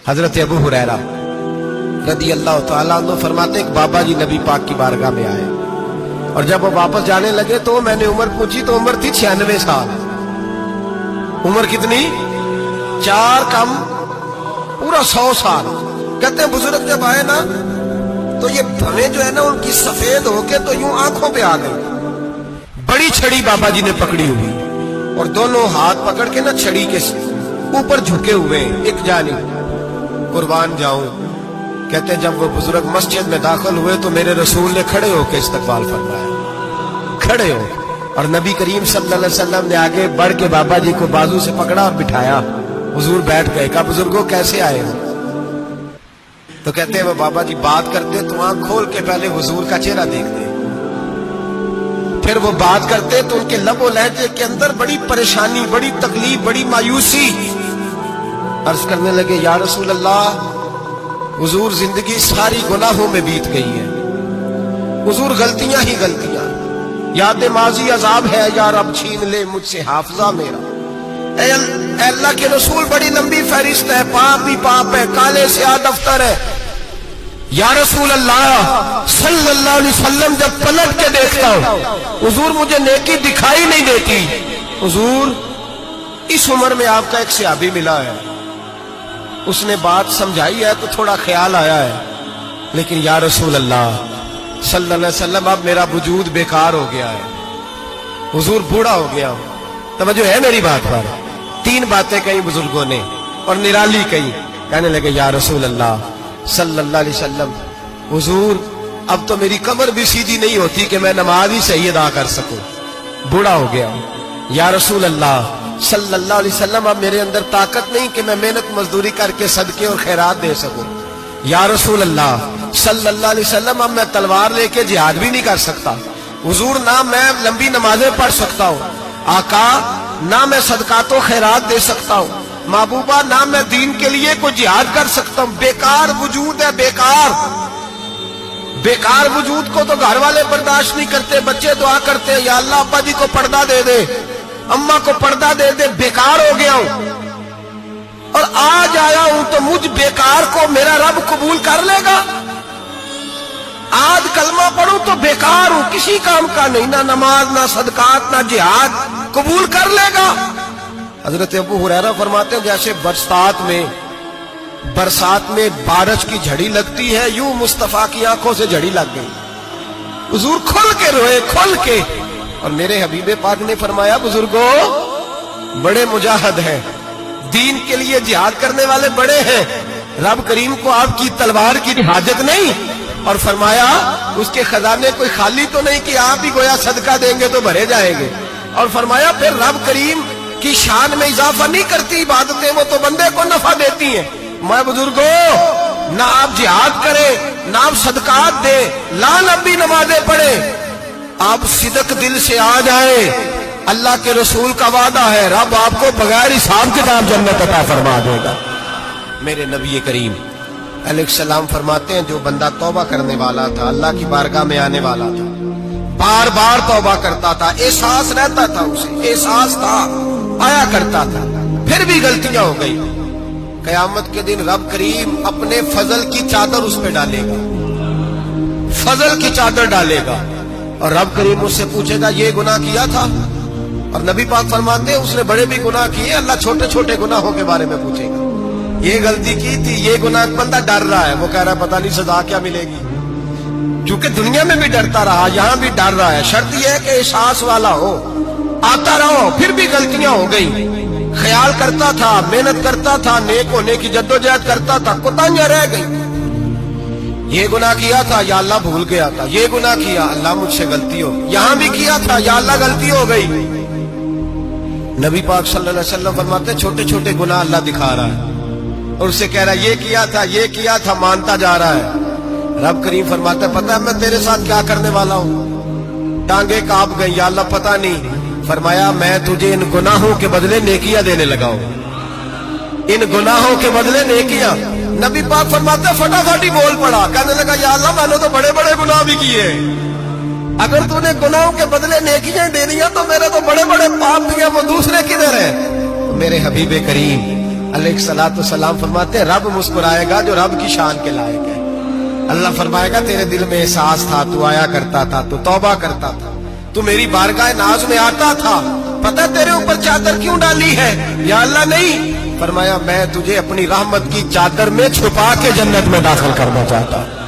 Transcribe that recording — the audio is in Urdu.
حضرت ابو ہریرہ رضی اللہ تعالیٰ عنہ فرماتے ہیں کہ بابا جی نبی پاک کی بارگاہ میں آئے اور جب وہ واپس جانے لگے تو میں نے عمر پوچھی تو عمر تھی 96 سال. عمر کتنی؟ 4 کم پورا 100 سال. کہتے ہیں بزرگ جب آئے نا تو یہ بھویں جو ہے نا ان کی سفید ہو کے تو یوں آنکھوں پہ آ گئی. بڑی چھڑی بابا جی نے پکڑی ہوئی اور دونوں ہاتھ پکڑ کے نا چھڑی کے اوپر جھکے ہوئے ایک جانب. قربان جاؤں. کہتے ہیں جب وہ بزرگ مسجد میں داخل ہوئے تو میرے رسول نے کھڑے ہو کے استقبال فرمایا. کھڑے ہو اور نبی کریم صلی اللہ علیہ وسلم نے آگے بڑھ کے بابا جی کو بازو سے پکڑا اور بٹھایا. حضور بیٹھ گئے. کہا بزرگوں کیسے آئے ہو؟ تو کہتے ہیں وہ بابا جی بات کرتے تو آنکھ کھول کے پہلے حضور کا چہرہ دیکھتے, پھر وہ بات کرتے تو ان کے لب و لہجے کے اندر بڑی پریشانی, بڑی تکلیف, بڑی مایوسی. عرض کرنے لگے یا رسول اللہ حضور زندگی ساری گناہوں میں بیت گئی ہے, حضور غلطیاں ہی غلطیاں, یاد ماضی عذاب ہے, یا رب چھین لے مجھ سے حافظہ میرا. اے اللہ کے رسول بڑی لمبی فہرست ہے, پاپ بھی پاپ ہے, کالے سیاہ دفتر ہے. یا رسول اللہ صلی اللہ علیہ وسلم جب پلٹ کے دیکھتا ہوں حضور مجھے نیکی دکھائی نہیں دیتی. حضور اس عمر میں آپ کا ایک صحابی ملا ہے, اس نے بات سمجھائی ہے تو تھوڑا خیال آیا ہے, لیکن یا رسول اللہ صلی اللہ علیہ وسلم اب میرا وجود بیکار ہو گیا ہے, حضور بوڑھا ہو گیا ہوں. توجہ ہے میری بات پر؟ 3 باتیں کہیں بزرگوں نے اور نرالی کہیں. کہنے لگے یا رسول اللہ صلی اللہ علیہ وسلم حضور اب تو میری کمر بھی سیدھی نہیں ہوتی کہ میں نماز ہی صحیح ادا کر سکوں, بوڑھا ہو گیا ہوں. یا رسول اللہ صلی اللہ علیہ وسلم اب میرے اندر طاقت نہیں کہ میں محنت مزدوری کر کے صدقے اور خیرات دے سکوں. یا رسول اللہ صلی اللہ علیہ وسلم اب میں تلوار لے کے جہاد بھی نہیں کر سکتا. حضور نہ میں لمبی نمازیں پڑھ سکتا ہوں, آقا نہ میں صدقات و خیرات دے سکتا ہوں, محبوبہ نہ میں دین کے لیے کوئی جہاد کر سکتا ہوں. بیکار وجود ہے, بیکار. بیکار وجود کو تو گھر والے برداشت نہیں کرتے, بچے دعا کرتے یا اللہ ابا جی کو پردہ دے دے, اماں کو پردہ دے دے. بیکار ہو گیا ہوں اور آج آیا ہوں تو مجھ بیکار کو میرا رب قبول کر لے گا؟ آج کلمہ پڑھوں تو بیکار ہوں, کسی کام کا نہیں, نہ نماز نہ صدقات نہ جہاد, قبول کر لے گا؟ حضرت ابو ہریرہ فرماتے ہیں جیسے برسات میں بارش کی جھڑی لگتی ہے یوں مصطفیٰ کی آنکھوں سے جھڑی لگ گئی. حضور کھل کے روئے, کھل کے. اور میرے حبیب پاک نے فرمایا بزرگوں بڑے مجاہد ہیں, دین کے لیے جہاد کرنے والے بڑے ہیں, رب کریم کو آپ کی تلوار کی حاجت نہیں. اور فرمایا اس کے خزانے کوئی خالی تو نہیں کہ آپ ہی گویا صدقہ دیں گے تو بھرے جائیں گے. اور فرمایا پھر رب کریم کی شان میں اضافہ نہیں کرتی عبادتیں, وہ تو بندے کو نفع دیتی ہیں. میں بزرگوں نہ آپ جہاد کریں نہ آپ صدقات دیں, لا لمبی نمازیں پڑھیں, آپ صدق دل سے آ جائیں, اللہ کے رسول کا وعدہ ہے رب آپ کو بغیر حساب کتاب جنت عطا فرما دے گا. میرے نبی کریم علیہ السلام فرماتے ہیں جو بندہ توبہ کرنے والا تھا, اللہ کی بارگاہ میں آنے والا تھا, بار بار توبہ کرتا تھا, احساس رہتا تھا, اسے احساس تھا, آیا کرتا تھا, پھر بھی غلطیاں ہو گئی, قیامت کے دن رب کریم اپنے فضل کی چادر اس پہ ڈالے گا, فضل کی چادر ڈالے گا, اور رب کریم اس سے پوچھے گا یہ گناہ کیا تھا؟ اور نبی پاک فرماتے ہیں اس نے بڑے بھی گناہ کیے, اللہ چھوٹے چھوٹے گناہوں کے بارے میں پوچھے گا. یہ غلطی کی تھی, یہ گناہ, بندہ ڈر رہا ہے, وہ کہہ رہا ہے پتہ نہیں سزا کیا ملے گی, چونکہ دنیا میں بھی ڈرتا رہا یہاں بھی ڈر رہا ہے. شرط یہ ہے کہ احساس والا ہو, آتا رہو. پھر بھی غلطیاں ہو گئی, خیال کرتا تھا, محنت کرتا تھا, نیک ہونے کی جدوجہد کرتا تھا, کوتاہیاں رہ گئی. یہ گناہ کیا تھا یا اللہ بھول گیا تھا, یہ گناہ کیا اللہ مجھ سے غلطی ہو, یہاں بھی کیا تھا یا اللہ غلطی ہو گئی. نبی پاک صلی اللہ علیہ وسلم فرماتے چھوٹے چھوٹے گناہ اللہ دکھا رہا ہے اور اسے کہہ رہا ہے یہ کیا تھا, مانتا جا رہا ہے. رب کریم فرماتا ہے پتہ ہے میں تیرے ساتھ کیا کرنے والا ہوں؟ ٹانگیں کانپ گئی, یا اللہ پتہ نہیں. فرمایا میں تجھے ان گناہوں کے بدلے نیکیاں دینے لگا ہوں, ان گناہوں کے بدلے نیکیاں. نبی پاک فرماتے ہیں فٹافٹ ہی بول پڑا, کہنے لگا یا اللہ میں نے تو بڑے بڑے گناہ بھی کیے, اگر تو نے گناہوں کے بدلے نیکیاں دینی ہیں تو میرے تو بڑے بڑے پاپ بھی ہیں, وہ دوسرے کدھر ہیں؟ میرے حبیب کریم علیہ الصلوۃ والسلام فرماتے ہیں رب مسکرائے گا جو رب کی شان کے لائق ہے. اللہ فرمائے گا تیرے دل میں احساس تھا، تو آیا کرتا تھا، تو توبہ کرتا تھا، تو میری بارگاہ ناز میں آتا تھا، پتہ تیرے اوپر چادر کیوں ڈالی ہے؟ یا اللہ نہیں، فرمایا میں تجھے اپنی رحمت کی چادر میں چھپا کے جنت میں داخل کرنا چاہتا ہوں.